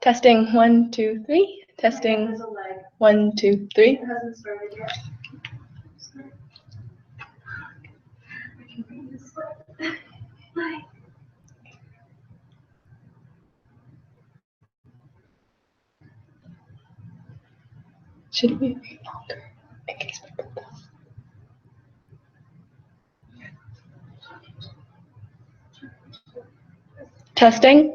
Testing 1, 2, 3. Testing 1, 2, 3. It hasn't started yet. Should we be longer in case we put this? Testing.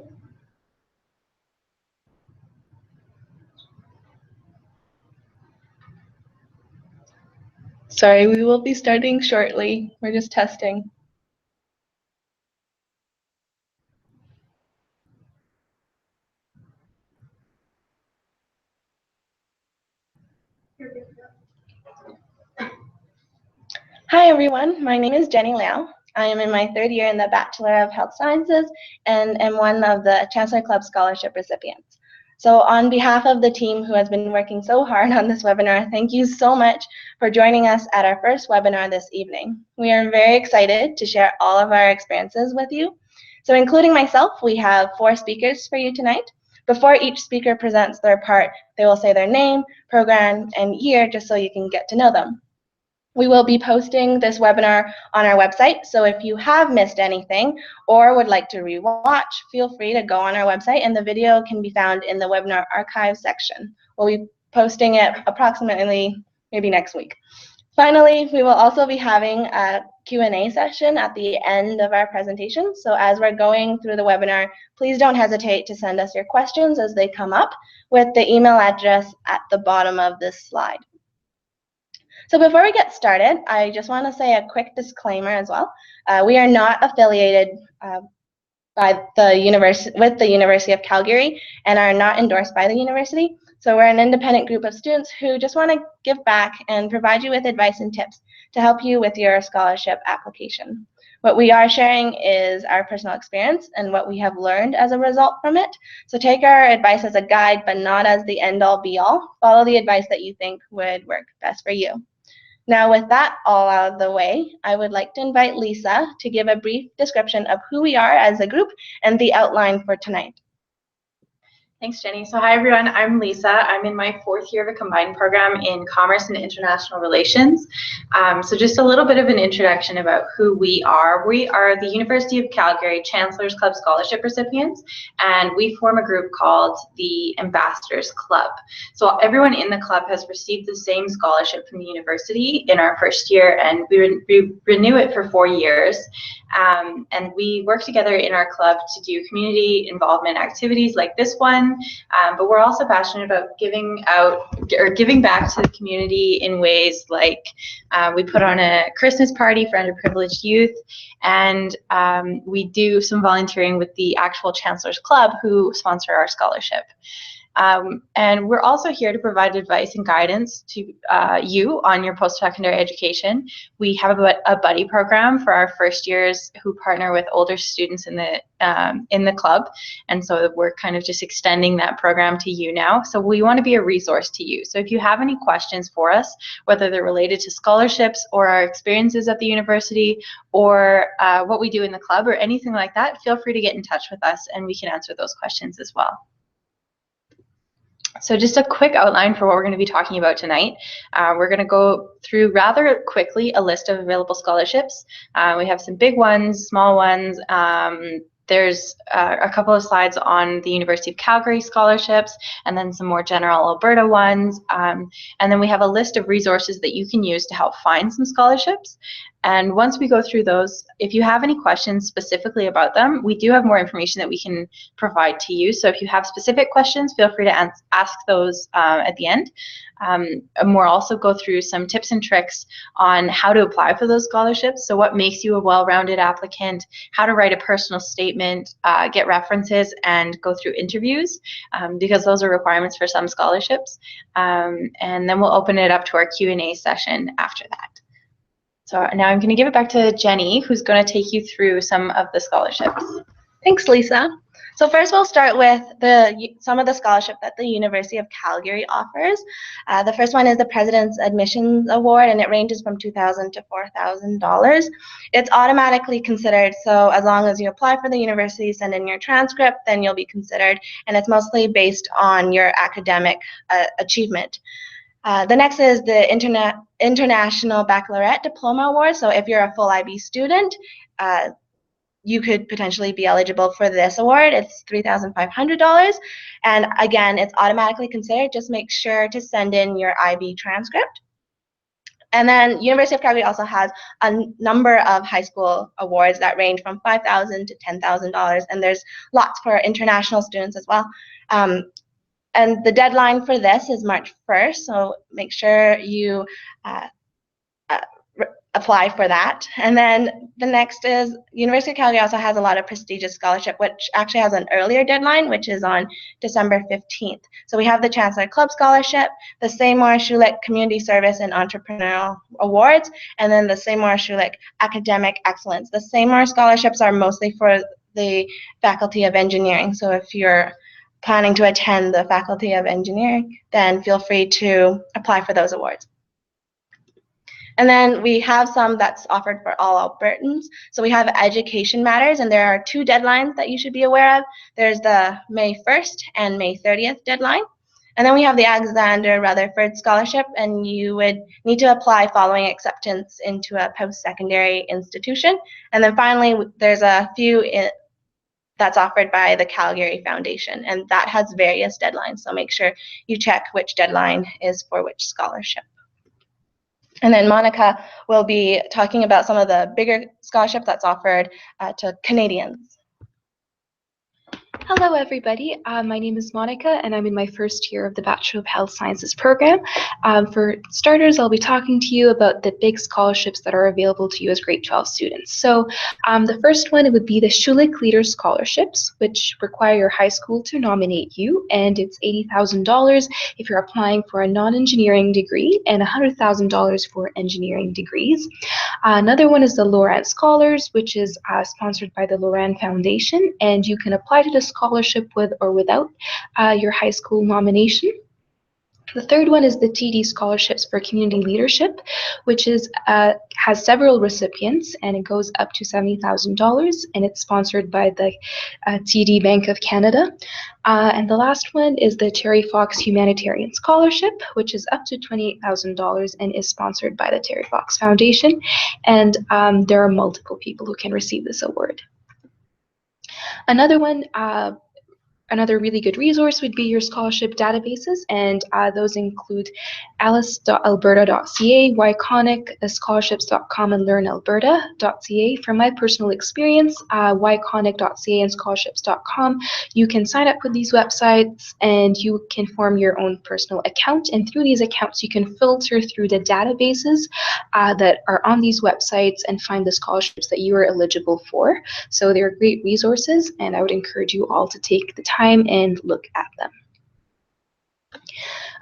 Sorry, we will be starting shortly. We're just testing. Hi everyone, my name is Jenny Liao. I am in my 3rd year in the Bachelor of Health Sciences and am one of the Chancellor Club Scholarship recipients. So on behalf of the team who has been working so hard on this webinar, thank you so much for joining us at our first webinar this evening. We are very excited to share all of our experiences with you. So including myself, we have 4 speakers for you tonight. Before each speaker presents their part, they will say their name, program, and year just so you can get to know them. We will be posting this webinar on our website, so if you have missed anything or would like to rewatch, feel free to go on our website and the video can be found in the webinar archive section. We'll be posting it approximately maybe next week. Finally, we will also be having a Q&A session at the end of our presentation, so as we're going through the webinar, please don't hesitate to send us your questions as they come up with the email address at the bottom of this slide. So before we get started, I just want to say a quick disclaimer as well. We are not affiliated with the University of Calgary and are not endorsed by the university. So we're an independent group of students who just want to give back and provide you with advice and tips to help you with your scholarship application. What we are sharing is our personal experience and what we have learned as a result from it. So take our advice as a guide, but not as the end-all be-all. Follow the advice that you think would work best for you. Now, with that all out of the way, I would like to invite Lisa to give a brief description of who we are as a group and the outline for tonight. Thanks, Jenny. So hi, everyone. I'm Lisa. I'm in my 4th year of a combined program in Commerce and International Relations. So just a little bit of an introduction about who we are. We are the University of Calgary Chancellor's Club Scholarship recipients, and we form a group called the Ambassadors Club. So everyone in the club has received the same scholarship from the university in our 1st year, and we renew it for 4 years. And we work together in our club to do community involvement activities like this one, but we're also passionate about giving back to the community in ways like we put on a Christmas party for underprivileged youth, and we do some volunteering with the actual Chancellor's Club who sponsor our scholarship. And we're also here to provide advice and guidance to you on your post-secondary education. We have a buddy program for our 1st years who partner with older students in the club, and so we're kind of just extending that program to you now. So we want to be a resource to you. So if you have any questions for us, whether they're related to scholarships or our experiences at the university or what we do in the club or anything like that, feel free to get in touch with us and we can answer those questions as well. So just a quick outline for what we're going to be talking about tonight. We're going to go through rather quickly a list of available scholarships. We have some big ones, small ones. There's a couple of slides on the University of Calgary scholarships, and then some more general Alberta ones. And then we have a list of resources that you can use to help find some scholarships. And once we go through those, if you have any questions specifically about them, we do have more information that we can provide to you. So if you have specific questions, feel free to ask those at the end. And we'll also go through some tips and tricks on how to apply for those scholarships. So what makes you a well-rounded applicant, how to write a personal statement, get references, and go through interviews, because those are requirements for some scholarships. And then we'll open it up to our Q&A session after that. So now I'm going to give it back to Jenny, who's going to take you through some of the scholarships. Thanks, Lisa. So first we'll start with some of the scholarship that the University of Calgary offers. The first one is the President's Admissions Award, and it ranges from $2,000 to $4,000. It's automatically considered, so as long as you apply for the university, send in your transcript, then you'll be considered, and it's mostly based on your academic achievement. The next is the International Baccalaureate Diploma Award. So if you're a full IB student, you could potentially be eligible for this award. It's $3,500. And again, it's automatically considered. Just make sure to send in your IB transcript. And then University of Calgary also has a number of high school awards that range from $5,000 to $10,000. And there's lots for international students as well. And the deadline for this is March 1st. So make sure you apply for that. And then the next is University of Calgary also has a lot of prestigious scholarship, which actually has an earlier deadline, which is on December 15th. So we have the Chancellor Club Scholarship, the Seymour Schulich Community Service and Entrepreneurial Awards, and then the Seymour Schulich Academic Excellence. The Seymour scholarships are mostly for the Faculty of Engineering. So if you're planning to attend the Faculty of Engineering, then feel free to apply for those awards. And then we have some that's offered for all Albertans. So we have Education Matters, and there are 2 deadlines that you should be aware of. There's the May 1st and May 30th deadline. And then we have the Alexander Rutherford Scholarship, and you would need to apply following acceptance into a post-secondary institution. And then finally, there's a few that's offered by the Calgary Foundation, and that has various deadlines. So make sure you check which deadline is for which scholarship. And then Monica will be talking about some of the bigger scholarships that's offered to Canadians. Hello everybody, my name is Monica and I'm in my first year of the Bachelor of Health Sciences program. For starters, I'll be talking to you about the big scholarships that are available to you as grade 12 students. So the first one would be the Schulich Leader Scholarships, which require your high school to nominate you, and it's $80,000 if you're applying for a non-engineering degree and $100,000 for engineering degrees. Another one is the Loran Scholars, which is sponsored by the Loran Foundation, and you can apply to the scholarship with or without your high school nomination. The third one is the TD Scholarships for Community Leadership, which is has several recipients, and it goes up to $70,000, and it's sponsored by the TD Bank of Canada. And the last one is the Terry Fox Humanitarian Scholarship, which is up to $28,000 and is sponsored by the Terry Fox Foundation. And there are multiple people who can receive this award. Another one, another really good resource would be your scholarship databases, and those include alice.alberta.ca, Wyconic, scholarships.com, and learnalberta.ca. From my personal experience, Wyconic.ca and scholarships.com, you can sign up with these websites and you can form your own personal account, and through these accounts you can filter through the databases that are on these websites and find the scholarships that you are eligible for. So they're great resources, and I would encourage you all to take the time and look at them.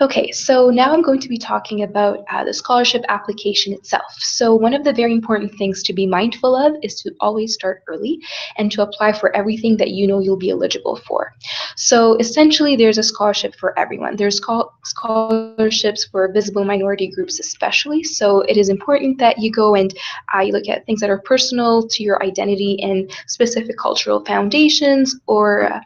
Okay, so now I'm going to be talking about the scholarship application itself. So one of the very important things to be mindful of is to always start early and to apply for everything that you know you'll be eligible for. So essentially, there's a scholarship for everyone. There's scholarships for visible minority groups especially. So it is important that you go and you look at things that are personal to your identity and specific cultural foundations, or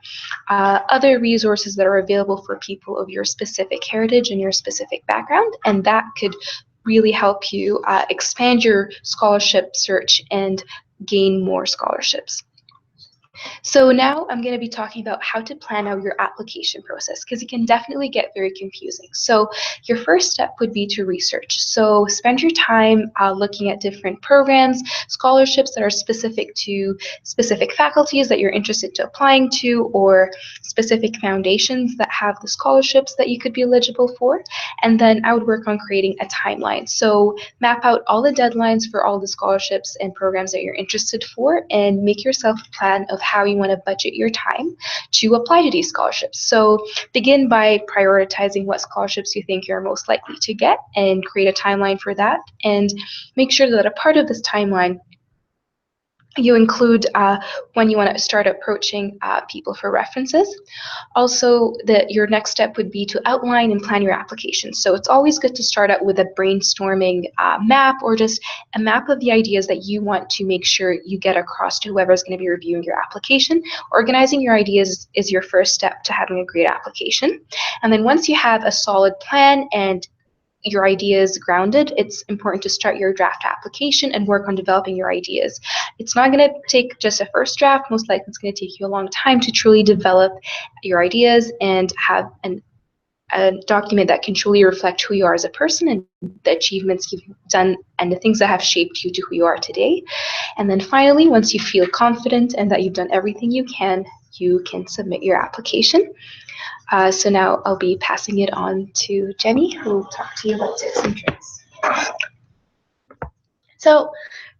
other resources that are available for people of your specific heritage and your specific background, and that could really help you expand your scholarship search and gain more scholarships. So now I'm going to be talking about how to plan out your application process, because it can definitely get very confusing. So your first step would be to research. So spend your time looking at different programs, scholarships that are specific to specific faculties that you're interested to applying to, or specific foundations that have the scholarships that you could be eligible for. And then I would work on creating a timeline. So map out all the deadlines for all the scholarships and programs that you're interested for, and make yourself a plan of how you want to budget your time to apply to these scholarships. So begin by prioritizing what scholarships you think you're most likely to get, and create a timeline for that, and make sure that a part of this timeline You include when you want to start approaching people for references. Also, your next step would be to outline and plan your application. So it's always good to start out with a brainstorming map, or just a map of the ideas that you want to make sure you get across to whoever is going to be reviewing your application. Organizing your ideas is your first step to having a great application. And then once you have a solid plan and your ideas grounded, it's important to start your draft application and work on developing your ideas. It's not going to take just a first draft. Most likely it's going to take you a long time to truly develop your ideas and have a document that can truly reflect who you are as a person and the achievements you've done and the things that have shaped you to who you are today. And then finally, once you feel confident and that you've done everything you can submit your application. So now I'll be passing it on to Jenny, who will talk to you about tips and tricks. So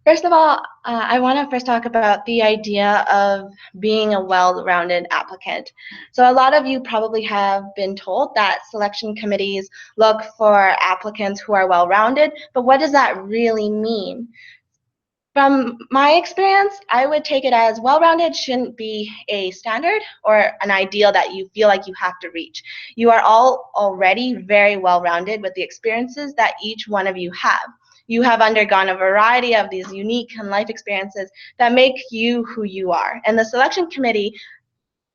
first of all, I want to first talk about the idea of being a well-rounded applicant. So a lot of you probably have been told that selection committees look for applicants who are well-rounded, but what does that really mean? From my experience, I would take it as well-rounded shouldn't be a standard or an ideal that you feel like you have to reach. You are all already very well-rounded with the experiences that each one of you have. You have undergone a variety of these unique and life experiences that make you who you are. And the selection committee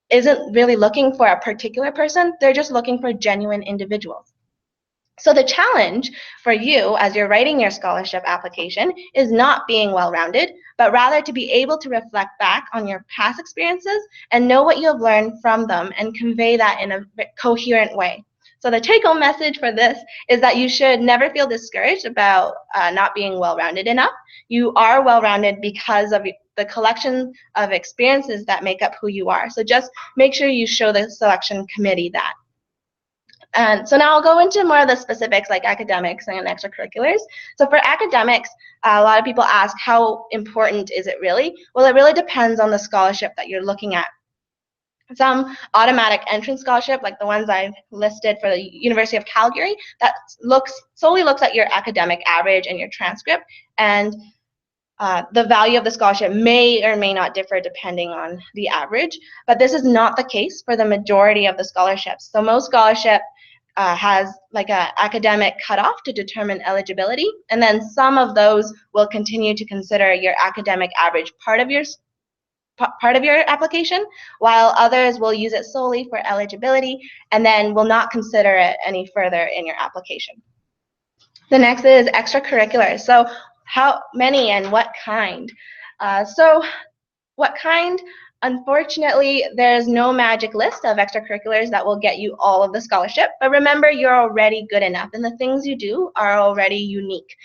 isn't really looking for a particular person, they're just looking for genuine individuals. So the challenge for you as you're writing your scholarship application is not being well-rounded, but rather to be able to reflect back on your past experiences and know what you have learned from them and convey that in a coherent way. So the take-home message for this is that you should never feel discouraged about not being well-rounded enough. You are well-rounded because of the collection of experiences that make up who you are. So just make sure you show the selection committee that. And so now I'll go into more of the specifics like academics and extracurriculars. So for academics, a lot of people ask, how important is it really? Well, it really depends on the scholarship that you're looking at. Some automatic entrance scholarship, like the ones I've listed for the University of Calgary, that solely looks at your academic average and your transcript, and the value of the scholarship may or may not differ depending on the average, but this is not the case for the majority of the scholarships. So most scholarship has like an academic cutoff to determine eligibility, and then some of those will continue to consider your academic average part of your application, while others will use it solely for eligibility and then will not consider it any further in your application. The next is extracurriculars. So how many and what kind? So what kind? Unfortunately, there's no magic list of extracurriculars that will get you all of the scholarship, but remember, you're already good enough, and the things you do are already unique.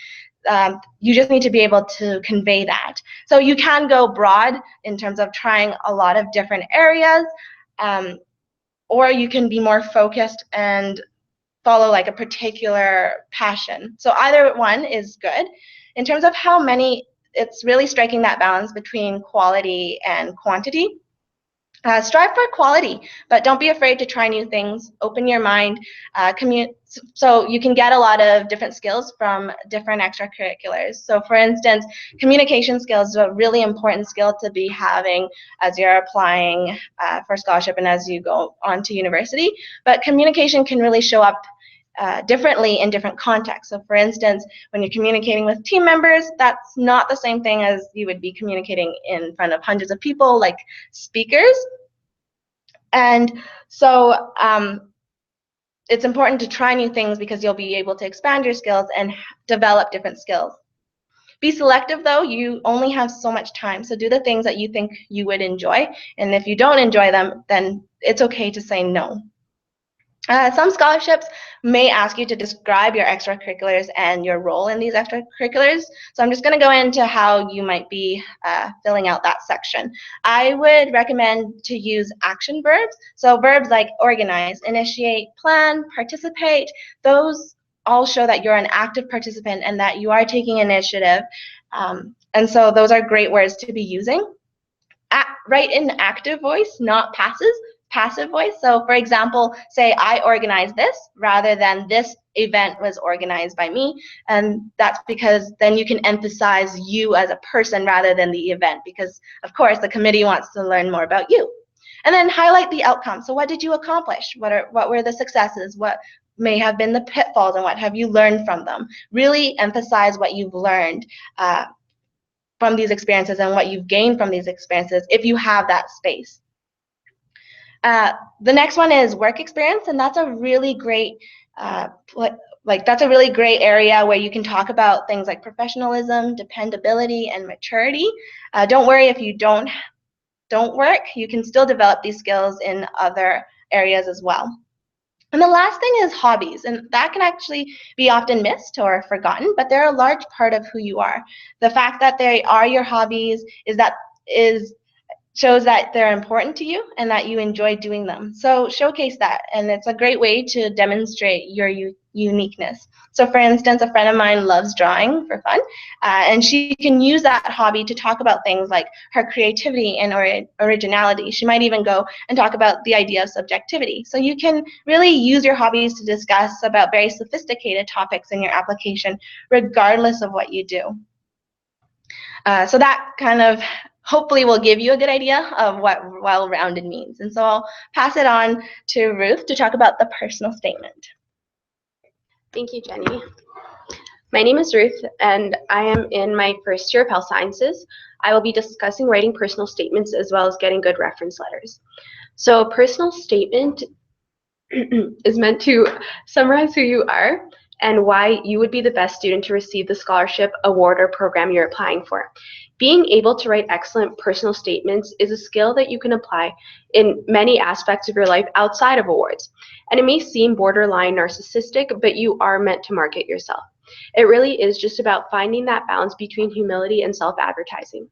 You just need to be able to convey that. So you can go broad in terms of trying a lot of different areas, or you can be more focused and follow like a particular passion. So either one is good. In terms of how many, it's really striking that balance between quality and quantity. Strive for quality, but don't be afraid to try new things. Open your mind. So you can get a lot of different skills from different extracurriculars. So for instance, communication skills is a really important skill to be having as you're applying for scholarship and as you go on to university. But communication can really show up differently in different contexts. So for instance, when you're communicating with team members, that's not the same thing as you would be communicating in front of hundreds of people like speakers. And so it's important to try new things because you'll be able to expand your skills and develop different skills. Be selective though, you only have so much time, so do the things that you think you would enjoy, and if you don't enjoy them, then it's okay to say no. Some scholarships may ask you to describe your extracurriculars and your role in these extracurriculars. So I'm just going to go into how you might be filling out that section. I would recommend to use action verbs. So verbs like organize, initiate, plan, participate, those all show that you're an active participant and that you are taking initiative. And so those are great words to be using. Write in active voice, not passive. passive voice. So for example, say I organized this rather than this event was organized by me. And that's because then you can emphasize you as a person rather than the event, because of course the committee wants to learn more about you. And then highlight the outcome. So what did you accomplish? What were the successes? What may have been the pitfalls, and what have you learned from them? Really emphasize what you've learned from these experiences and what you've gained from these experiences if you have that space. The next one is work experience, and that's a really great that's a really great area where you can talk about things like professionalism, dependability, and maturity. Don't worry if you don't work, you can still develop these skills in other areas as well. And the last thing is hobbies, and that can actually be often missed or forgotten, but they're a large part of who you are. The fact that they are your hobbies shows that they're important to you and that you enjoy doing them. So showcase that, and it's a great way to demonstrate your uniqueness. So for instance, a friend of mine loves drawing for fun, and she can use that hobby to talk about things like her creativity and originality. She might even go and talk about the idea of subjectivity. So you can really use your hobbies to discuss about very sophisticated topics in your application, regardless of what you do. So that kind of hopefully will give you a good idea of what well-rounded means. And so I'll pass it on to Ruth to talk about the personal statement. Thank you, Jenny. My name is Ruth, and I am in my first year of health sciences. I will be discussing writing personal statements as well as getting good reference letters. So a personal statement is meant to summarize who you are and why you would be the best student to receive the scholarship, award, or program you're applying for. Being able to write excellent personal statements is a skill that you can apply in many aspects of your life outside of awards. And it may seem borderline narcissistic, but you are meant to market yourself. It really is just about finding that balance between humility and self-advertising.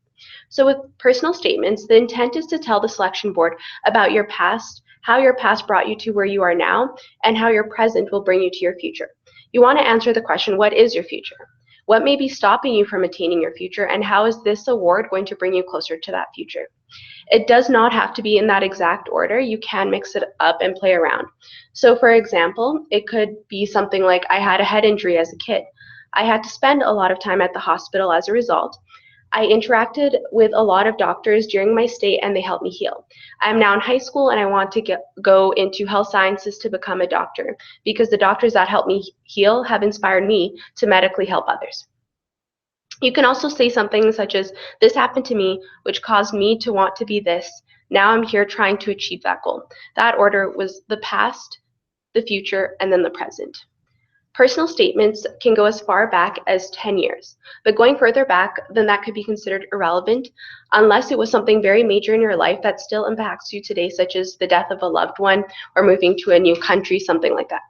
So with personal statements, the intent is to tell the selection board about your past, how your past brought you to where you are now, and how your present will bring you to your future. You want to answer the question, what is your future? What may be stopping you from attaining your future, and how is this award going to bring you closer to that future? It does not have to be in that exact order. You can mix it up and play around. So for example, it could be something like, I had a head injury as a kid. I had to spend a lot of time at the hospital as a result. I interacted with a lot of doctors during my stay and they helped me heal. I'm now in high school and I want to go into health sciences to become a doctor because the doctors that helped me heal have inspired me to medically help others. You can also say something such as, this happened to me, which caused me to want to be this. Now I'm here trying to achieve that goal. That order was the past, the future, and then the present. Personal statements can go as far back as 10 years, but going further back, then that could be considered irrelevant unless it was something very major in your life that still impacts you today, such as the death of a loved one or moving to a new country, something like that.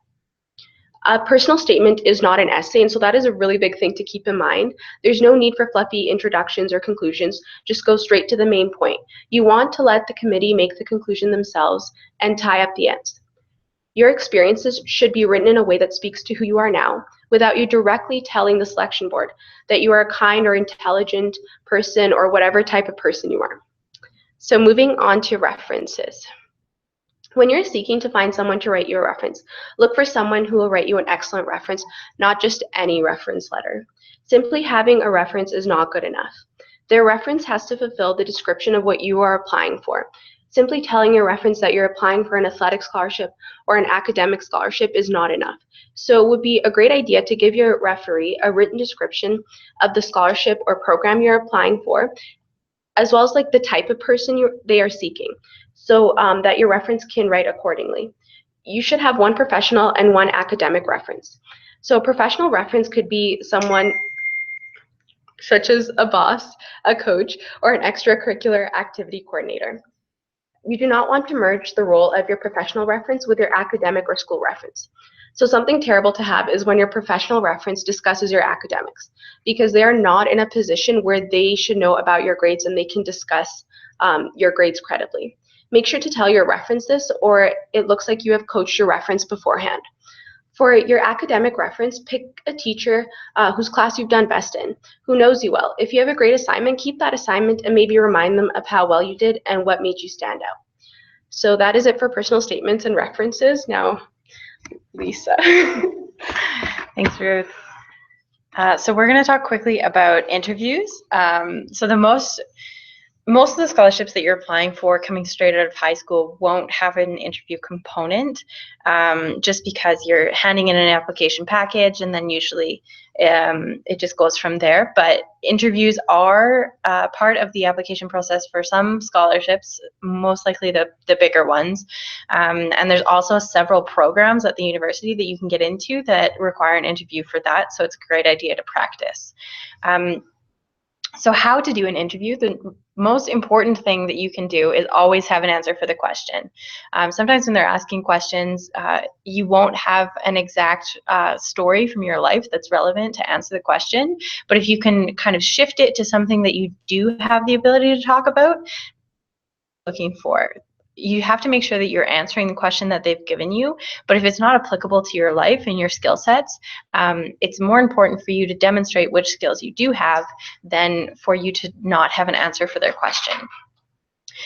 A personal statement is not an essay, and so that is a really big thing to keep in mind. There's no need for fluffy introductions or conclusions. Just go straight to the main point. You want to let the committee make the conclusion themselves and tie up the ends. Your experiences should be written in a way that speaks to who you are now, without you directly telling the selection board that you are a kind or intelligent person or whatever type of person you are. So moving on to references. When you're seeking to find someone to write you a reference, look for someone who will write you an excellent reference, not just any reference letter. Simply having a reference is not good enough. Their reference has to fulfill the description of what you are applying for. Simply telling your reference that you're applying for an athletic scholarship or an academic scholarship is not enough. So it would be a great idea to give your referee a written description of the scholarship or program you're applying for, as well as like the type of person they are seeking, so that your reference can write accordingly. You should have one professional and one academic reference. So a professional reference could be someone such as a boss, a coach, or an extracurricular activity coordinator. You do not want to merge the role of your professional reference with your academic or school reference. So something terrible to have is when your professional reference discusses your academics, because they are not in a position where they should know about your grades and they can discuss your grades credibly. Make sure to tell your reference this, or it looks like you have coached your reference beforehand. For your academic reference, pick a teacher whose class you've done best in, who knows you well. If you have a great assignment, keep that assignment and maybe remind them of how well you did and what made you stand out. So that is it for personal statements and references. Now, Lisa. Thanks, Ruth. So we're going to talk quickly about interviews. So most of the scholarships that you're applying for coming straight out of high school won't have an interview component, just because you're handing in an application package and then usually it just goes from there. But interviews are part of the application process for some scholarships, most likely the bigger ones. And there's also several programs at the university that you can get into that require an interview for that, so it's a great idea to practice. So how to do an interview? The most important thing that you can do is always have an answer for the question. Sometimes when they're asking questions, you won't have an exact story from your life that's relevant to answer the question, but if you can kind of shift it to something that you do have the ability to talk about, looking for. You have to make sure that you're answering the question that they've given you, but if it's not applicable to your life and your skill sets, it's more important for you to demonstrate which skills you do have than for you to not have an answer for their question.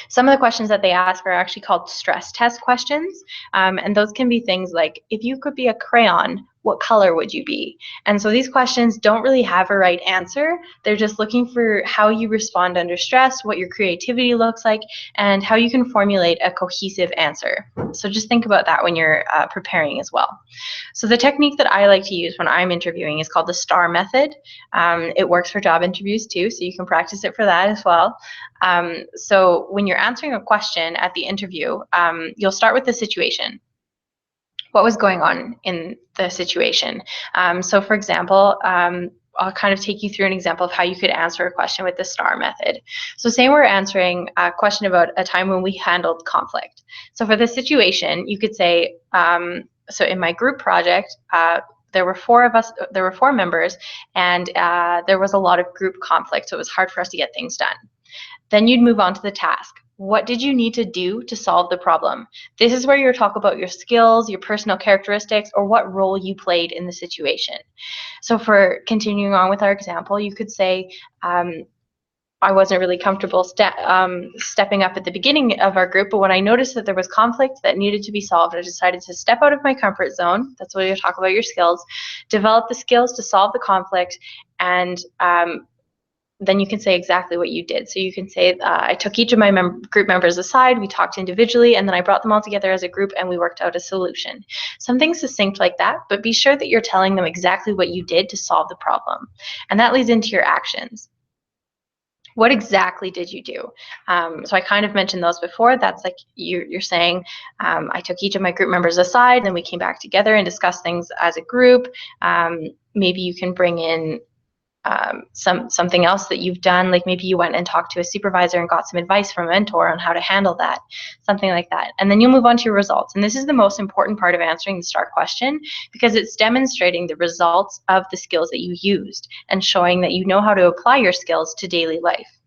Some of the questions that they ask are actually called stress test questions, and those can be things like, if you could be a crayon, what color would you be? And so these questions don't really have a right answer. They're just looking for how you respond under stress, what your creativity looks like, and how you can formulate a cohesive answer. So just think about that when you're preparing as well. So the technique that I like to use when I'm interviewing is called the STAR method. It works for job interviews too, so you can practice it for that as well. So when you're answering a question at the interview, you'll start with the situation. What was going on in the situation? So for example, I'll kind of take you through an example of how you could answer a question with the STAR method. So say we're answering a question about a time when we handled conflict. So for this situation, you could say, so in my group project, there were 4 of us, there were 4 members, and there was a lot of group conflict, so it was hard for us to get things done. Then you'd move on to the task. What did you need to do to solve the problem? This is where you talk about your skills, your personal characteristics, or what role you played in the situation. So for continuing on with our example, you could say, I wasn't really comfortable stepping up at the beginning of our group, but when I noticed that there was conflict that needed to be solved, I decided to step out of my comfort zone. That's where you talk about your skills, develop the skills to solve the conflict, and then you can say exactly what you did. So you can say, I took each of my group members aside, we talked individually, and then I brought them all together as a group and we worked out a solution. Something succinct like that, but be sure that you're telling them exactly what you did to solve the problem. And that leads into your actions. What exactly did you do? So I kind of mentioned those before. That's like you're saying, I took each of my group members aside, then we came back together and discussed things as a group. Maybe you can bring in something else that you've done, like maybe you went and talked to a supervisor and got some advice from a mentor on how to handle that, something like that. And then you'll move on to your results. And this is the most important part of answering the STAR question, because it's demonstrating the results of the skills that you used and showing that you know how to apply your skills to daily life.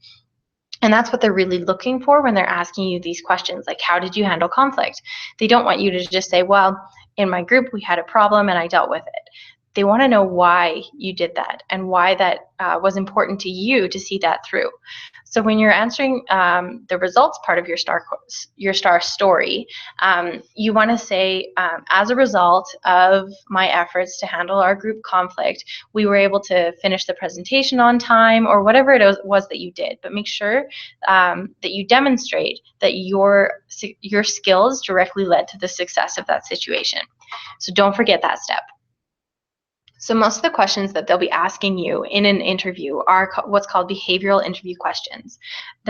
And that's what they're really looking for when they're asking you these questions, like how did you handle conflict? They don't want you to just say, well, in my group we had a problem and I dealt with it. They want to know why you did that and why that was important to you to see that through. So when you're answering the results part of your STAR story, you want to say, as a result of my efforts to handle our group conflict, we were able to finish the presentation on time, or whatever it was that you did. But make sure that you demonstrate that your skills directly led to the success of that situation. So don't forget that step. So most of the questions that they'll be asking you in an interview are what's called behavioral interview questions.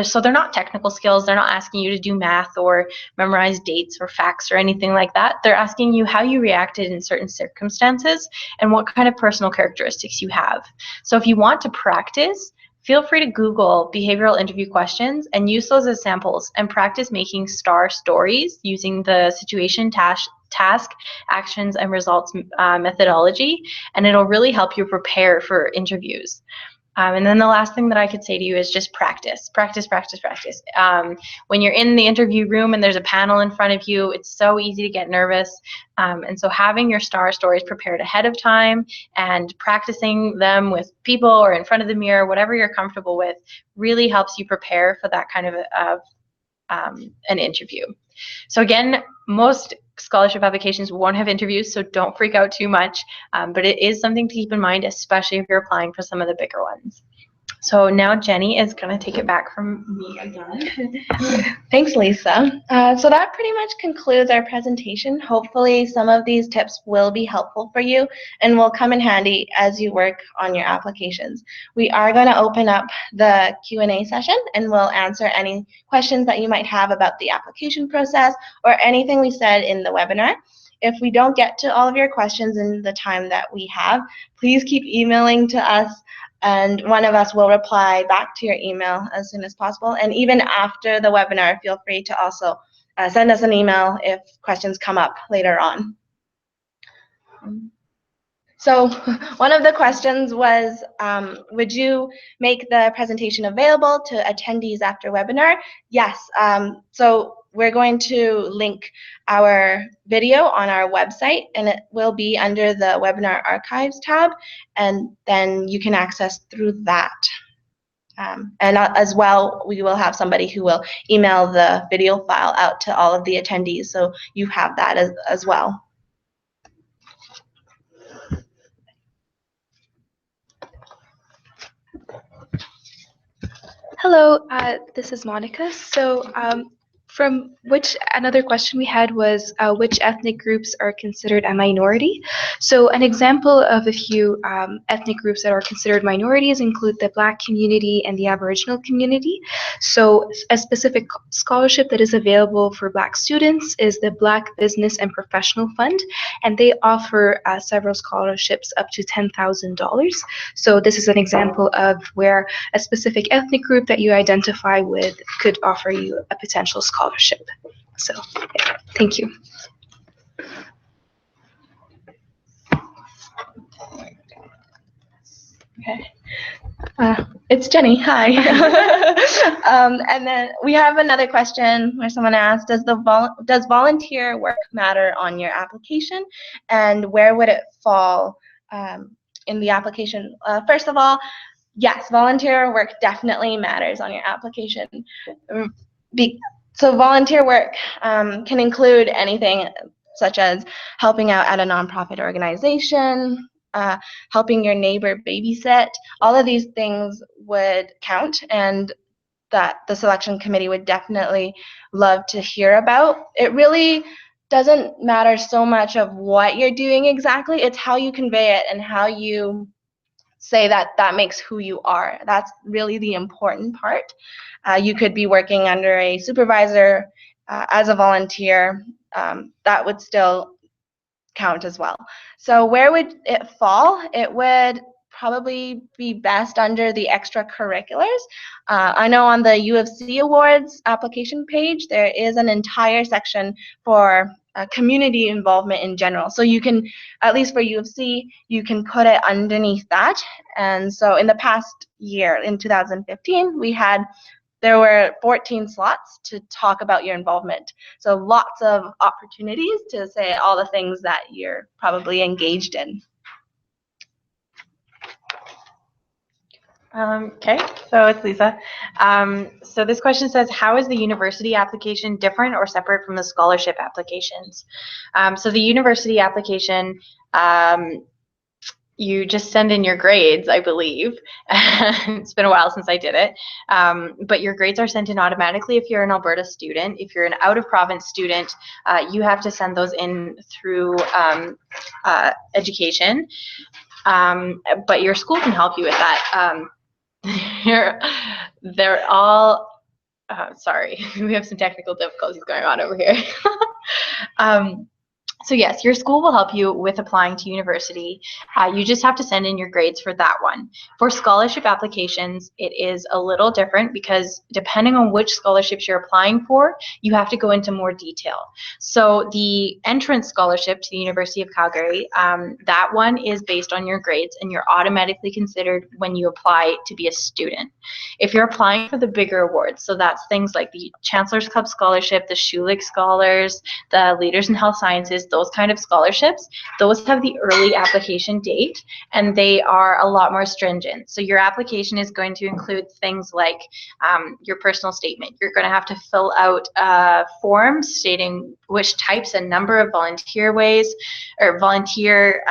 So they're not technical skills. They're not asking you to do math or memorize dates or facts or anything like that. They're asking you how you reacted in certain circumstances and what kind of personal characteristics you have. So if you want to practice, feel free to Google behavioral interview questions and use those as samples and practice making STAR stories using the situation, task, actions, and results methodology, and it'll really help you prepare for interviews. And then the last thing that I could say to you is just practice, practice, practice, practice. When you're in the interview room and there's a panel in front of you, it's so easy to get nervous. And so having your STAR stories prepared ahead of time and practicing them with people or in front of the mirror, whatever you're comfortable with, really helps you prepare for that kind of an interview. So again, most scholarship applications won't have interviews, so don't freak out too much, but it is something to keep in mind, especially if you're applying for some of the bigger ones. So now Jenny is going to take it back from me again. Thanks, Lisa. So that pretty much concludes our presentation. Hopefully some of these tips will be helpful for you and will come in handy as you work on your applications. We are going to open up the Q&A session and we'll answer any questions that you might have about the application process or anything we said in the webinar. If we don't get to all of your questions in the time that we have, please keep emailing to us, and one of us will reply back to your email as soon as possible. And even after the webinar, feel free to also send us an email if questions come up later on. So one of the questions was, would you make the presentation available to attendees after webinar? Yes. So we're going to link our video on our website, and it will be under the Webinar Archives tab, and then you can access through that. And as well, we will have somebody who will email the video file out to all of the attendees, so you have that as well. Hello, this is Monica. So another question we had was which ethnic groups are considered a minority? So an example of a few ethnic groups that are considered minorities include the Black community and the Aboriginal community. So a specific scholarship that is available for Black students is the Black Business and Professional Fund, and they offer several scholarships up to $10,000. So this is an example of where a specific ethnic group that you identify with could offer you a potential scholarship. So, yeah, thank you. Okay. It's Jenny. Hi. And then we have another question where someone asked, does volunteer work matter on your application, and where would it fall in the application? First of all, yes, volunteer work definitely matters on your application. So volunteer work can include anything such as helping out at a nonprofit organization, helping your neighbor babysit. All of these things would count, and that the selection committee would definitely love to hear about. It really doesn't matter so much of what you're doing exactly, it's how you convey it and how you say that makes who you are. That's really the important part. You could be working under a supervisor as a volunteer. That would still count as well. So where would it fall? It would probably be best under the extracurriculars. I know on the U of C Awards application page, there is an entire section for community involvement in general. So you can, at least for U of C, you can put it underneath that. And so in the past year, in 2015, there were 14 slots to talk about your involvement. So lots of opportunities to say all the things that you're probably engaged in. Okay, so it's Lisa. So this question says, how is the university application different or separate from the scholarship applications? So the university application, you just send in your grades, I believe. It's been a while since I did it. But your grades are sent in automatically if you're an Alberta student. If you're an out-of-province student, you have to send those in through education. But your school can help you with that. They're all, sorry, we have some technical difficulties going on over here. So yes, your school will help you with applying to university. You just have to send in your grades for that one. For scholarship applications, it is a little different because depending on which scholarships you're applying for, you have to go into more detail. So the entrance scholarship to the University of Calgary, that one is based on your grades and you're automatically considered when you apply to be a student. If you're applying for the bigger awards, so that's things like the Chancellor's Club Scholarship, the Schulich Scholars, the Leaders in Health Sciences, those kind of scholarships, those have the early application date, and they are a lot more stringent. So your application is going to include things like your personal statement. You're going to have to fill out a form stating which types and number of volunteer ways or volunteer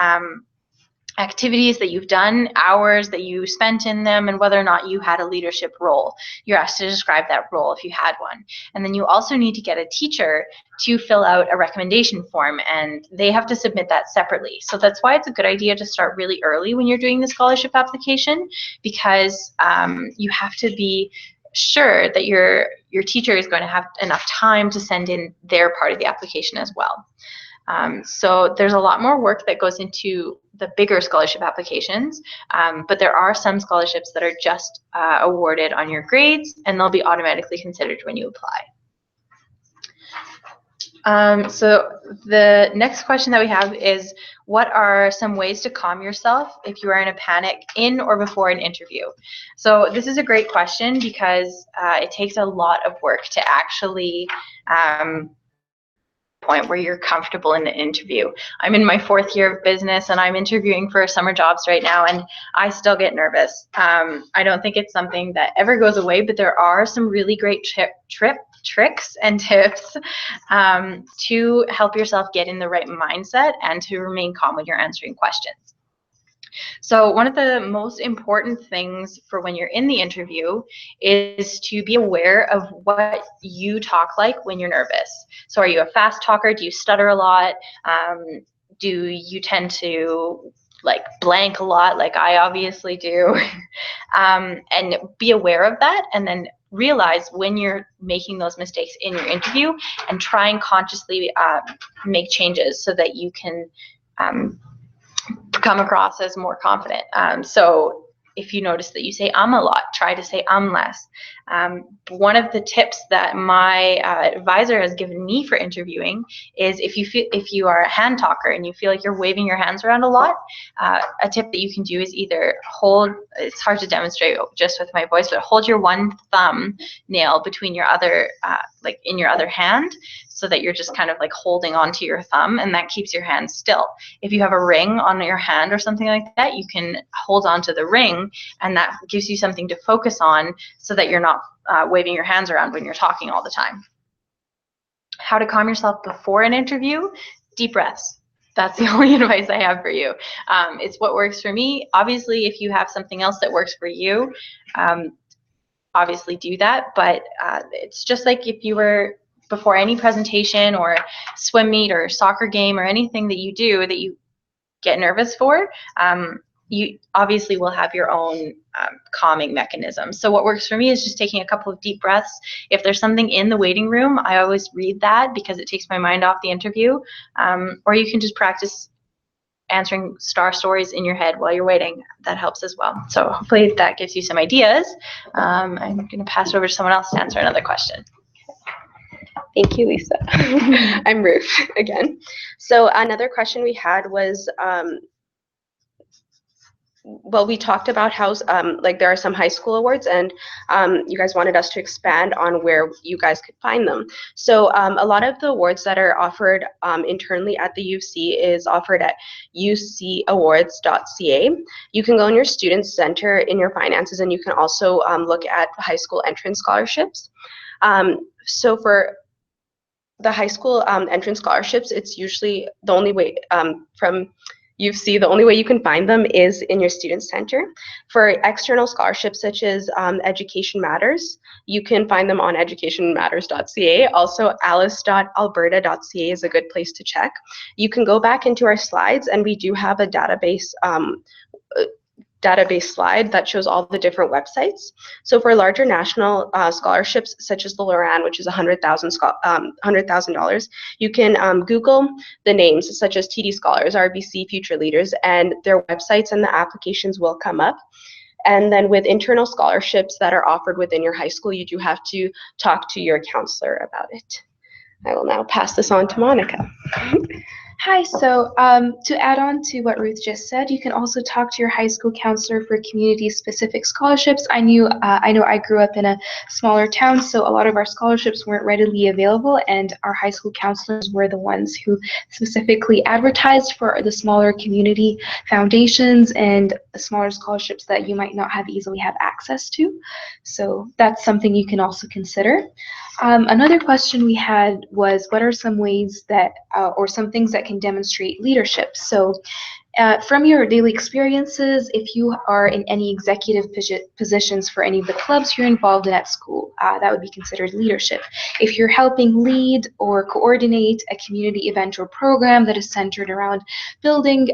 activities that you've done, hours that you spent in them, and whether or not you had a leadership role. You're asked to describe that role if you had one. And then you also need to get a teacher to fill out a recommendation form, and they have to submit that separately. So that's why it's a good idea to start really early when you're doing the scholarship application, because you have to be sure that your teacher is going to have enough time to send in their part of the application as well. So there's a lot more work that goes into the bigger scholarship applications, but there are some scholarships that are just awarded on your grades, and they'll be automatically considered when you apply. So the next question that we have is, what are some ways to calm yourself if you are in a panic in or before an interview? So this is a great question because it takes a lot of work to actually point where you're comfortable in the interview. I'm in my 4th year of business and I'm interviewing for summer jobs right now, and I still get nervous. I don't think it's something that ever goes away, but there are some really great tricks and tips to help yourself get in the right mindset and to remain calm when you're answering questions. So one of the most important things for when you're in the interview is to be aware of what you talk like when you're nervous. So are you a fast talker? Do you stutter a lot? Do you tend to like blank a lot like I obviously do? And be aware of that, and then realize when you're making those mistakes in your interview and try and consciously make changes so that you can come across as more confident. So if you notice that you say a lot, try to say less. One of the tips that my advisor has given me for interviewing is if you are a hand talker and you feel like you're waving your hands around a lot, a tip that you can do is either hold, it's hard to demonstrate just with my voice, but hold your one thumb nail between your other, like in your other hand, so that you're just kind of like holding onto your thumb, and that keeps your hand still. If you have a ring on your hand or something like that, you can hold onto the ring, and that gives you something to focus on so that you're not waving your hands around when you're talking all the time. How to calm yourself before an interview? Deep breaths. That's the only advice I have for you. It's what works for me. Obviously, if you have something else that works for you, obviously do that, but it's just like if you were before any presentation or swim meet or soccer game or anything that you do that you get nervous for, you obviously will have your own calming mechanism. So what works for me is just taking a couple of deep breaths. If there's something in the waiting room, I always read that because it takes my mind off the interview. Or you can just practice answering star stories in your head while you're waiting. That helps as well. So hopefully that gives you some ideas. I'm going to pass it over to someone else to answer another question. Thank you, Lisa. I'm Ruth again. So another question we had was, well, we talked about how like there are some high school awards, and you guys wanted us to expand on where you guys could find them. So a lot of the awards that are offered internally at the U of C is offered at ucawards.ca. You can go in your student center in your finances, and you can also look at high school entrance scholarships. So for the high school entrance scholarships, it's usually the only way from U of C, the only way you can find them is in your student center. For external scholarships such as Education Matters, you can find them on educationmatters.ca. Also, alice.alberta.ca is a good place to check. You can go back into our slides, and we do have a database slide that shows all the different websites. So for larger national scholarships, such as the Loran, which is $100,000, you can Google the names such as TD Scholars, RBC Future Leaders, and their websites and the applications will come up. And then with internal scholarships that are offered within your high school, you do have to talk to your counselor about it. I will now pass this on to Monica. Hi, so to add on to what Ruth just said, you can also talk to your high school counselor for community-specific scholarships. I know I grew up in a smaller town, so a lot of our scholarships weren't readily available, and our high school counselors were the ones who specifically advertised for the smaller community foundations and the smaller scholarships that you might not have easily have access to. So that's something you can also consider. Another question we had was, what are some ways that, or some things that can demonstrate leadership? So from your daily experiences, if you are in any executive positions for any of the clubs you're involved in at school, that would be considered leadership. If you're helping lead or coordinate a community event or program that is centered around building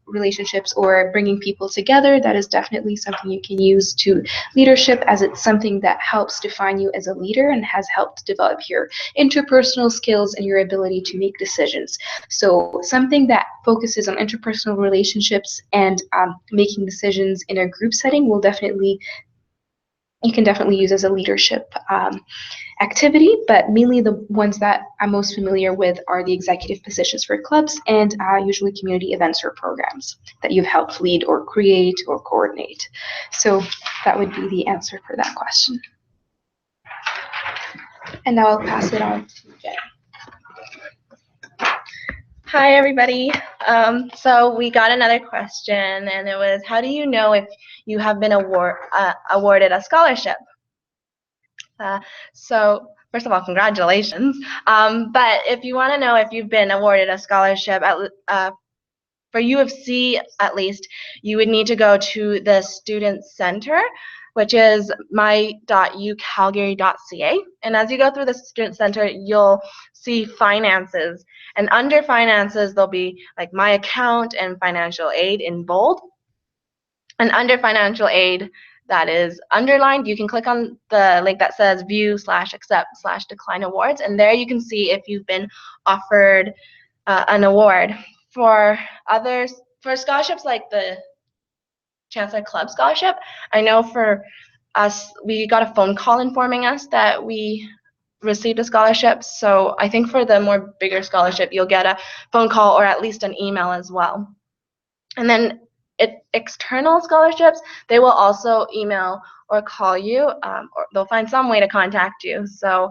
relationships or bringing people together, that is definitely something you can use to leadership, as it's something that helps define you as a leader and has helped develop your interpersonal skills and your ability to make decisions. So something that focuses on interpersonal relationships and making decisions in a group setting you can definitely use as a leadership activity, but mainly the ones that I'm most familiar with are the executive positions for clubs and usually community events or programs that you've helped lead or create or coordinate. So that would be the answer for that question. And now I'll pass it on to Jen. Hi, everybody. So we got another question, and it was, how do you know if you have been awarded a scholarship? So first of all, congratulations. But if you want to know if you've been awarded a scholarship, for U of C at least, you would need to go to the Student Center, which is my.ucalgary.ca. And as you go through the Student Center, you'll see finances. And under finances, there'll be like my account and financial aid in bold. And under financial aid, that is underlined, you can click on the link that says view/accept/decline awards. And there you can see if you've been offered an award. For scholarships like the Chancellor Club Scholarship, I know for us, we got a phone call informing us that we received a scholarship. So I think for the more bigger scholarship, you'll get a phone call or at least an email as well. And then external scholarships, they will also email or call you, or they'll find some way to contact you. So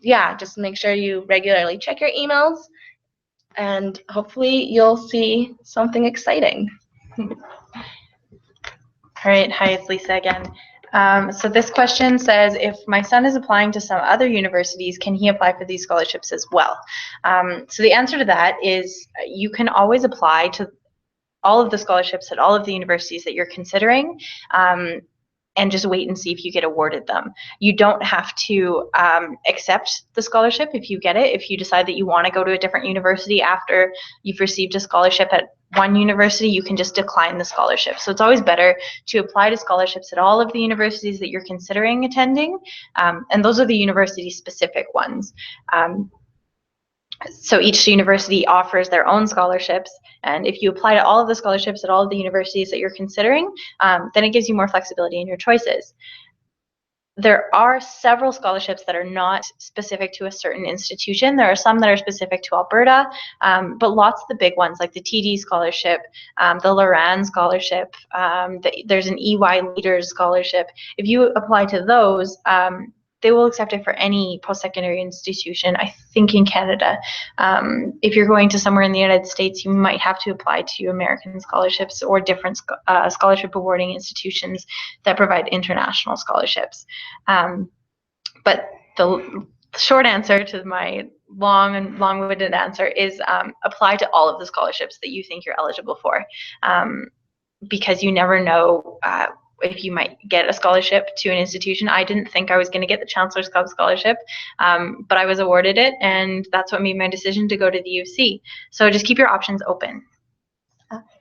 yeah, just make sure you regularly check your emails, and hopefully you'll see something exciting. All right, hi, it's Lisa again. So this question says, if my son is applying to some other universities, can he apply for these scholarships as well? So the answer to that is you can always apply to all of the scholarships at all of the universities that you're considering, and just wait and see if you get awarded them. You don't have to accept the scholarship if you get it. If you decide that you want to go to a different university after you've received a scholarship at one university, you can just decline the scholarship. So it's always better to apply to scholarships at all of the universities that you're considering attending, and those are the university-specific ones. So each university offers their own scholarships, and if you apply to all of the scholarships at all of the universities that you're considering, then it gives you more flexibility in your choices. There are several scholarships that are not specific to a certain institution. There are some that are specific to Alberta, but lots of the big ones like the TD Scholarship, the Loran Scholarship, there's an EY Leaders Scholarship. If you apply to those, they will accept it for any post-secondary institution, I think in Canada. If you're going to somewhere in the United States, you might have to apply to American scholarships or different scholarship awarding institutions that provide international scholarships. But the short answer to my long-winded answer is apply to all of the scholarships that you think you're eligible for, because you never know if you might get a scholarship to an institution. I didn't think I was going to get the Chancellor's Club Scholarship, but I was awarded it, and that's what made my decision to go to the U of C. So just keep your options open.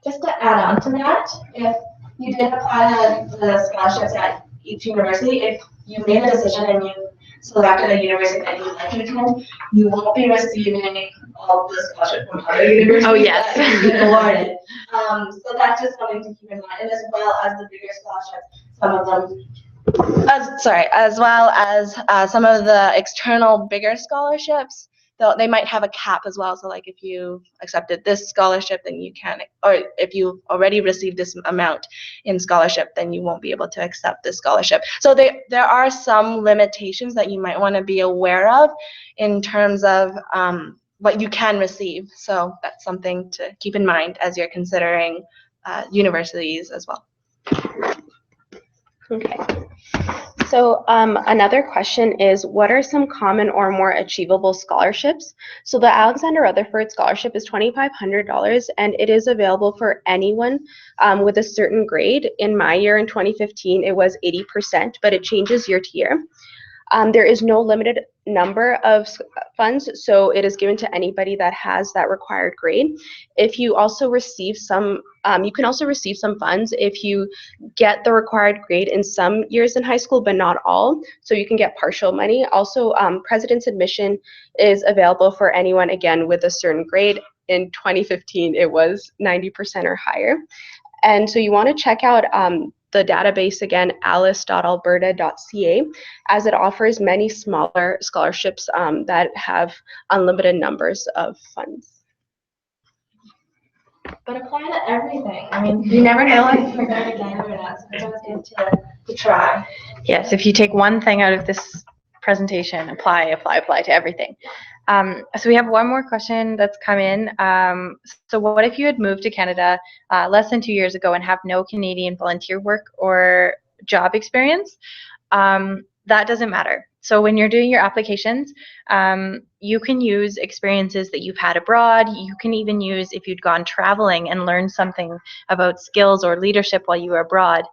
Just to add on to that, if you did apply the scholarships at each university, if you made a decision and you selected a university that you would like to attend, you won't be receiving all the scholarships from other universities. Oh, yes. That you've been awarded. So that's just something to keep in mind, and as well as the bigger scholarships, some of them, as well as some of the external bigger scholarships, they might have a cap as well. So like if you accepted this scholarship, then you can't, or if you already received this amount in scholarship, then you won't be able to accept this scholarship. So there are some limitations that you might want to be aware of in terms of what you can receive. So that's something to keep in mind as you're considering universities as well. Okay. So another question is, what are some common or more achievable scholarships? So the Alexander Rutherford Scholarship is $2,500, and it is available for anyone with a certain grade. In my year in 2015, it was 80%, but it changes year to year. There is no limited number of funds, so it is given to anybody that has that required grade. If you also receive some, you can also receive some funds if you get the required grade in some years in high school, but not all, so you can get partial money. Also, President's Admission is available for anyone, again, with a certain grade. In 2015, it was 90% or higher. And so you want to check out the database again, alice.alberta.ca, as it offers many smaller scholarships that have unlimited numbers of funds. But apply to everything. I mean, you never know if you're going to get it or not, so it's always good to try. Yes, if you take one thing out of this presentation, apply to everything. So we have one more question that's come in. So what if you had moved to Canada less than 2 years ago and have no Canadian volunteer work or job experience? That doesn't matter. So when you're doing your applications, you can use experiences that you've had abroad. You can even use if you'd gone traveling and learned something about skills or leadership while you were abroad.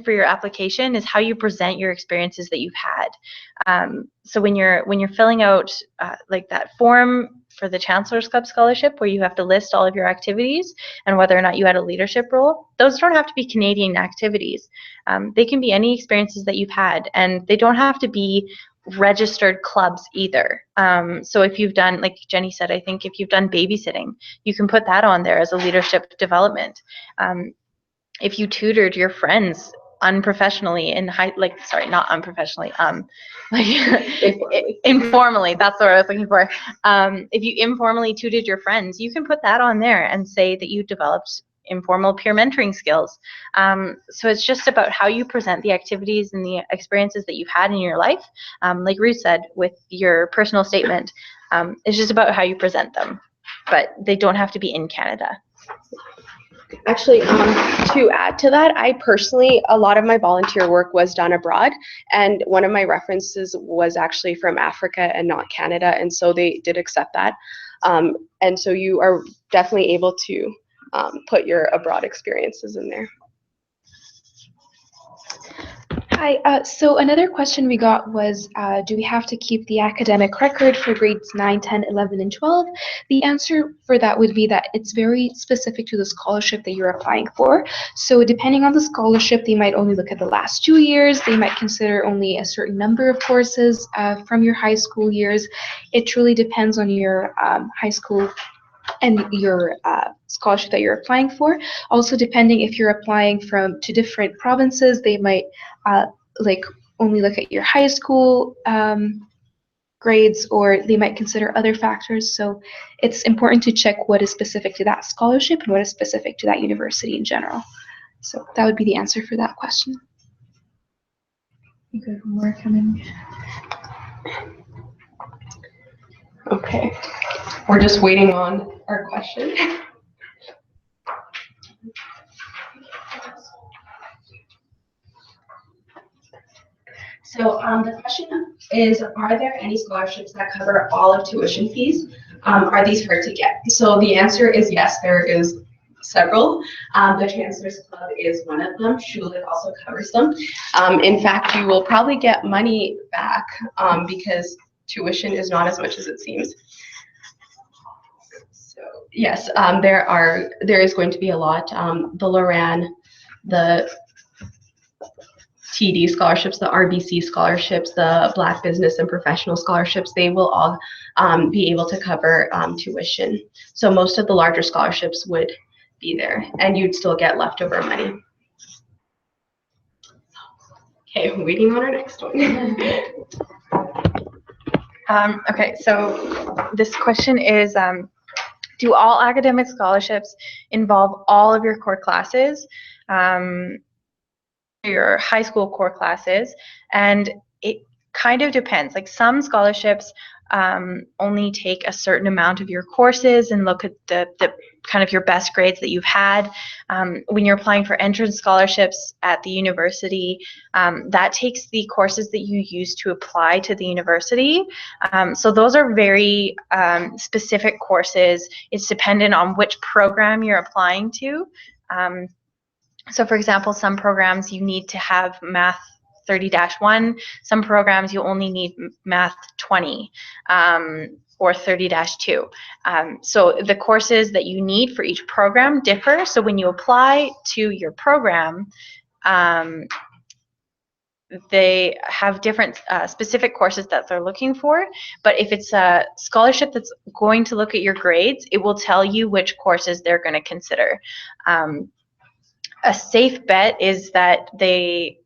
For your application is how you present your experiences that you've had. So when you're filling out like that form for the Chancellor's Club Scholarship, where you have to list all of your activities and whether or not you had a leadership role, those don't have to be Canadian activities. They can be any experiences that you've had, and they don't have to be registered clubs either. So if you've done, like Jenny said, I think if you've done babysitting, you can put that on there as a leadership development. If you tutored your friends unprofessionally in not unprofessionally, informally, that's what I was looking for. If you informally tutored your friends, you can put that on there and say that you developed informal peer mentoring skills. So it's just about how you present the activities and the experiences that you've had in your life. Like Ruth said, with your personal statement, it's just about how you present them, but they don't have to be in Canada. Actually, to add to that, I personally, a lot of my volunteer work was done abroad, and one of my references was actually from Africa and not Canada, and so they did accept that. And so you are definitely able to put your abroad experiences in there. Hi, so another question we got was, do we have to keep the academic record for grades 9, 10, 11, and 12? The answer for that would be that it's very specific to the scholarship that you're applying for. So depending on the scholarship, they might only look at the last 2 years. They might consider only a certain number of courses from your high school years. It truly depends on your high school and your scholarship that you're applying for. Also, depending if you're applying to different provinces, they might only look at your high school grades, or they might consider other factors. So it's important to check what is specific to that scholarship and what is specific to that university in general. So that would be the answer for that question. Good more coming. Okay, we're just waiting on our question. So the question is, are there any scholarships that cover all of tuition fees? Are these hard to get? So the answer is yes, there is several. The Chancellor's Club is one of them. Schulich also covers them. In fact, you will probably get money back because tuition is not as much as it seems. So yes, there is going to be a lot. The Loran, the TD scholarships, the RBC scholarships, the Black Business and Professional scholarships, they will all be able to cover tuition. So most of the larger scholarships would be there, and you'd still get leftover money. Okay, waiting on our next one. Okay, so this question is, do all academic scholarships involve all of your core classes, your high school core classes? And it kind of depends. Like some scholarships only take a certain amount of your courses and look at the kind of your best grades that you've had. When you're applying for entrance scholarships at the university, that takes the courses that you use to apply to the university. So those are very specific courses. It's dependent on which program you're applying to. So for example, some programs you need to have Math 30-1. Some programs you only need Math 20 or 30-2. So the courses that you need for each program differ. So when you apply to your program, they have different specific courses that they're looking for. But if it's a scholarship that's going to look at your grades, it will tell you which courses they're going to consider. A safe bet is that they,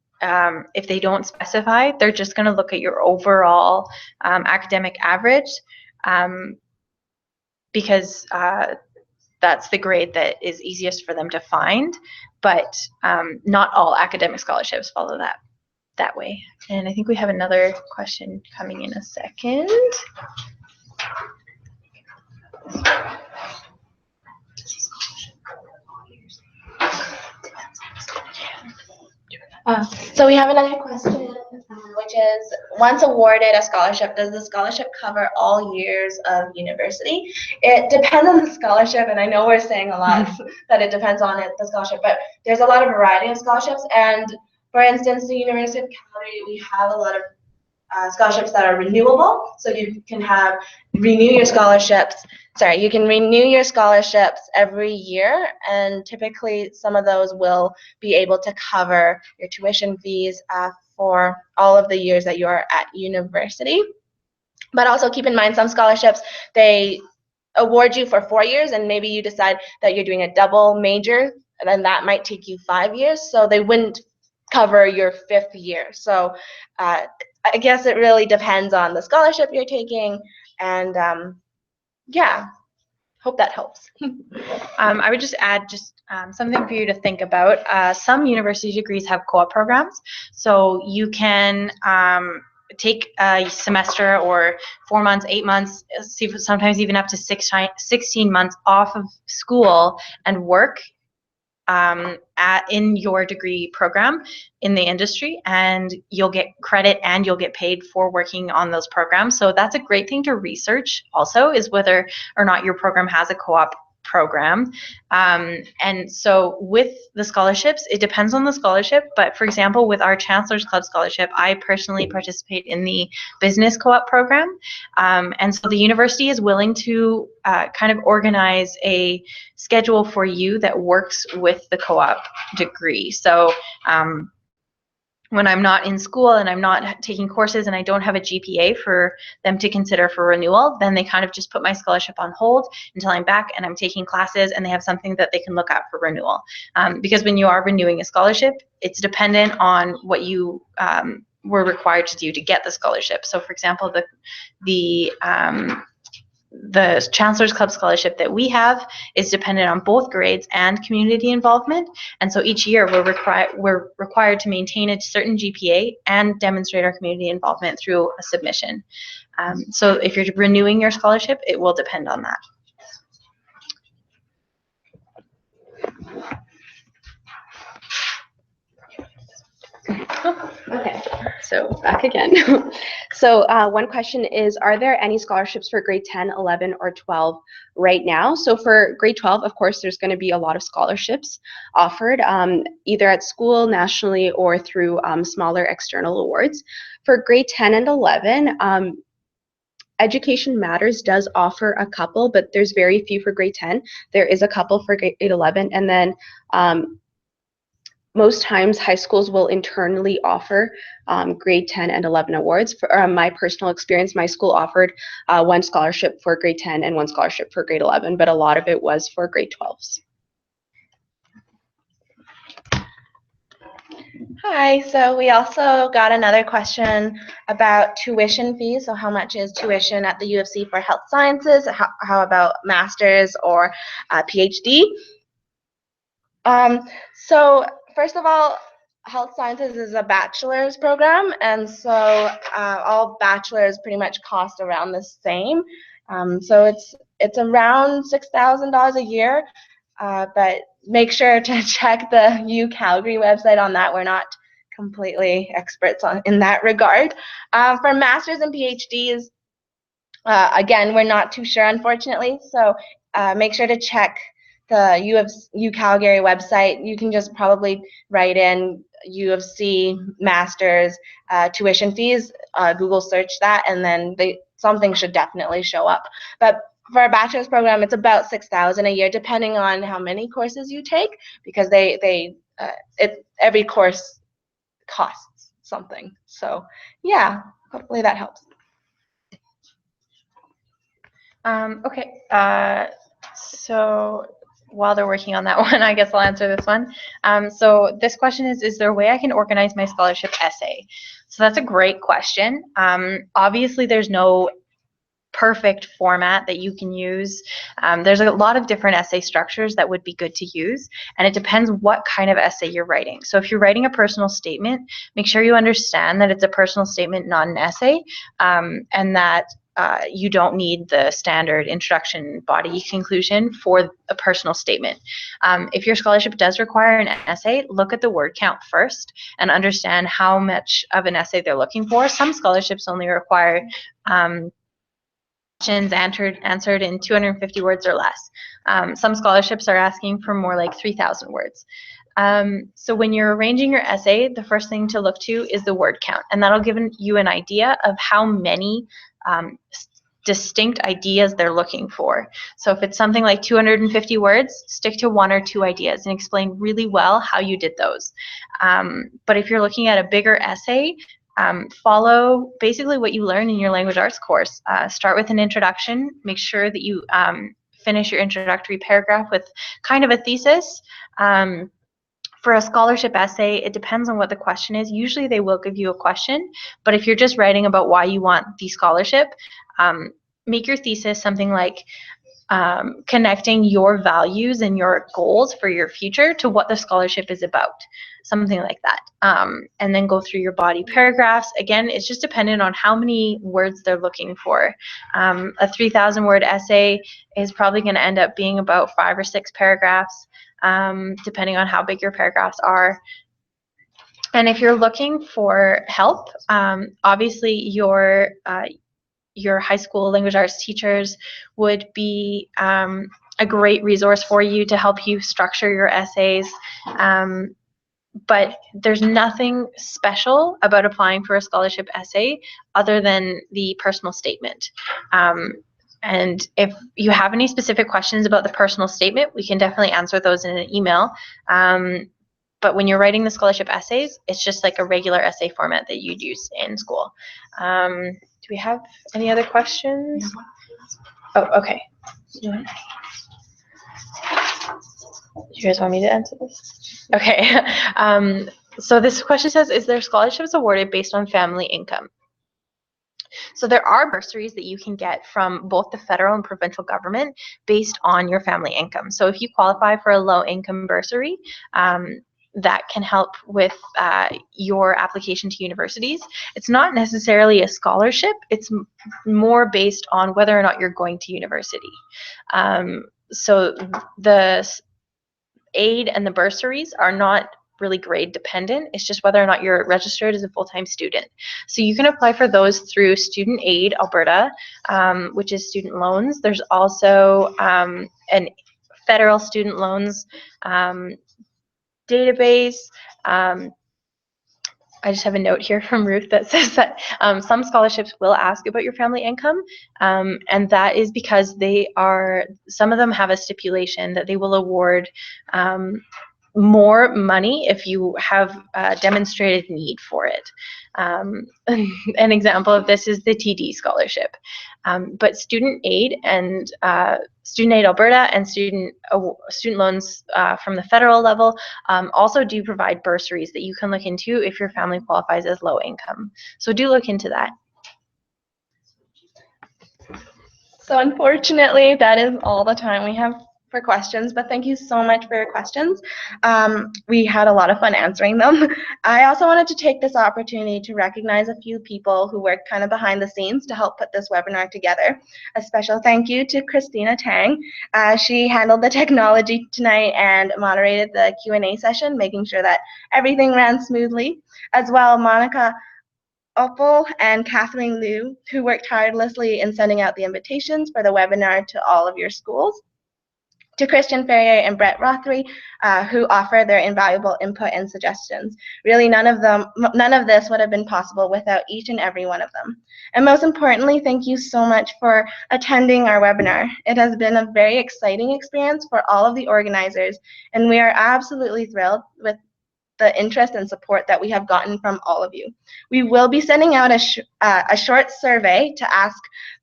if they don't specify, they're just going to look at your overall academic average, because that's the grade that is easiest for them to find. But not all academic scholarships follow that way. And I think we have another question coming in a second. So we have another question, which is, once awarded a scholarship, does the scholarship cover all years of university? It depends on the scholarship, and I know we're saying a lot that it depends on the scholarship, but there's a lot of variety of scholarships. And for instance, the University of Calgary, we have a lot of scholarships that are renewable. So you can renew your scholarships. You can renew your scholarships every year, and typically some of those will be able to cover your tuition fees for all of the years that you're at university. But also keep in mind, some scholarships, they award you for 4 years, and maybe you decide that you're doing a double major, and then that might take you 5 years. So they wouldn't cover your 5th year. So I guess it really depends on the scholarship you're taking, and yeah, hope that helps. I would just add something for you to think about. Some university degrees have co-op programs, so you can take a semester or 4 months, 8 months, sometimes even up to 16 months off of school and work in your degree program in the industry, and you'll get credit and you'll get paid for working on those programs. So that's a great thing to research also, is whether or not your program has a co-op program. And so with the scholarships, it depends on the scholarship. But for example, with our Chancellor's Club scholarship, I personally participate in the business co-op program. And so the university is willing to kind of organize a schedule for you that works with the co-op degree. So when I'm not in school and I'm not taking courses and I don't have a GPA for them to consider for renewal, then they kind of just put my scholarship on hold until I'm back and I'm taking classes and they have something that they can look at for renewal. Because when you are renewing a scholarship, it's dependent on what you were required to do to get the scholarship. So for example, the Chancellor's Club scholarship that we have is dependent on both grades and community involvement, and so each year we're required to maintain a certain GPA and demonstrate our community involvement through a submission. So if you're renewing your scholarship, it will depend on that. Okay, so back again. So one question is, are there any scholarships for grade 10, 11, or 12 right now? So for grade 12, of course, there's going to be a lot of scholarships offered, either at school, nationally, or through smaller external awards. For grade 10 and 11, Education Matters does offer a couple, but there's very few for grade 10. There is a couple for grade 11, and then most times high schools will internally offer grade 10 and 11 awards. For my personal experience, my school offered one scholarship for grade 10 and one scholarship for grade 11, but a lot of it was for grade 12s. Hi, so we also got another question about tuition fees. So how much is tuition at the U of C for health sciences? How about master's or PhD? So first of all, health sciences is a bachelor's program, and so all bachelors pretty much cost around the same. So it's around $6,000 a year, but make sure to check the U Calgary website on that. We're not completely experts in that regard. For masters and PhDs, again, we're not too sure, unfortunately, so make sure to check the U Calgary website. You can just probably write in U of C Masters tuition fees, Google search that, and then something should definitely show up. But for a bachelor's program, it's about $6,000 a year, depending on how many courses you take, because every course costs something. So yeah, hopefully that helps. Okay, so while they're working on that one, I guess I'll answer this one. So this question is there a way I can organize my scholarship essay? So that's a great question. Obviously, there's no perfect format that you can use. There's a lot of different essay structures that would be good to use, and it depends what kind of essay you're writing. So if you're writing a personal statement, make sure you understand that it's a personal statement, not an essay, and that you don't need the standard introduction, body, conclusion for a personal statement. If your scholarship does require an essay, look at the word count first and understand how much of an essay they're looking for. Some scholarships only require questions answered in 250 words or less. Some scholarships are asking for more like 3,000 words. So when you're arranging your essay, the first thing to look to is the word count, and that'll give you an idea of how many distinct ideas they're looking for. So if it's something like 250 words, stick to 1 or 2 ideas and explain really well how you did those. But if you're looking at a bigger essay, follow basically what you learn in your language arts course. Start with an introduction. Make sure that you finish your introductory paragraph with kind of a thesis. For a scholarship essay, it depends on what the question is. Usually they will give you a question, but if you're just writing about why you want the scholarship, make your thesis something like connecting your values and your goals for your future to what the scholarship is about, something like that. And then go through your body paragraphs. Again, it's just dependent on how many words they're looking for. A 3,000 word essay is probably going to end up being about 5 or 6 paragraphs, depending on how big your paragraphs are. And if you're looking for help, obviously your high school language arts teachers would be a great resource for you to help you structure your essays. But there's nothing special about applying for a scholarship essay other than the personal statement. And if you have any specific questions about the personal statement, we can definitely answer those in an email. But when you're writing the scholarship essays, it's just like a regular essay format that you'd use in school. Do we have any other questions? Oh, okay. Do you guys want me to answer this? Okay. So this question says, is there scholarships awarded based on family income? So there are bursaries that you can get from both the federal and provincial government based on your family income. So if you qualify for a low income bursary, that can help with your application to universities. It's not necessarily a scholarship. It's more based on whether or not you're going to university. So the aid and the bursaries are not really grade dependent. It's just whether or not you're registered as a full-time student. So you can apply for those through Student Aid Alberta, which is student loans. There's also an federal student loans database. I just have a note here from Ruth that says that some scholarships will ask about your family income, and that is because some of them have a stipulation that they will award more money if you have demonstrated need for it. An example of this is the TD scholarship. But Student Aid and Student Aid Alberta and student loans from the federal level also do provide bursaries that you can look into if your family qualifies as low income. So do look into that. So unfortunately, that is all the time we have for questions, but thank you so much for your questions. We had a lot of fun answering them. I also wanted to take this opportunity to recognize a few people who worked kind of behind the scenes to help put this webinar together. A special thank you to Christina Tang. She handled the technology tonight and moderated the Q&A session, making sure that everything ran smoothly. As well, Monica Opal and Kathleen Liu, who worked tirelessly in sending out the invitations for the webinar to all of your schools. To Christian Ferrier and Brett Rothery, who offered their invaluable input and suggestions. Really, none of this would have been possible without each and every one of them. And most importantly, thank you so much for attending our webinar. It has been a very exciting experience for all of the organizers, and we are absolutely thrilled with the interest and support that we have gotten from all of you. We will be sending out a short survey to ask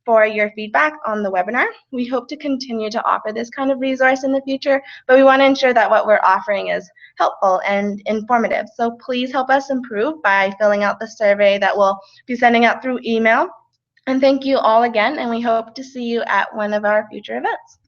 for your feedback on the webinar. We hope to continue to offer this kind of resource in the future, but we want to ensure that what we're offering is helpful and informative. So please help us improve by filling out the survey that we'll be sending out through email. And thank you all again, and we hope to see you at one of our future events.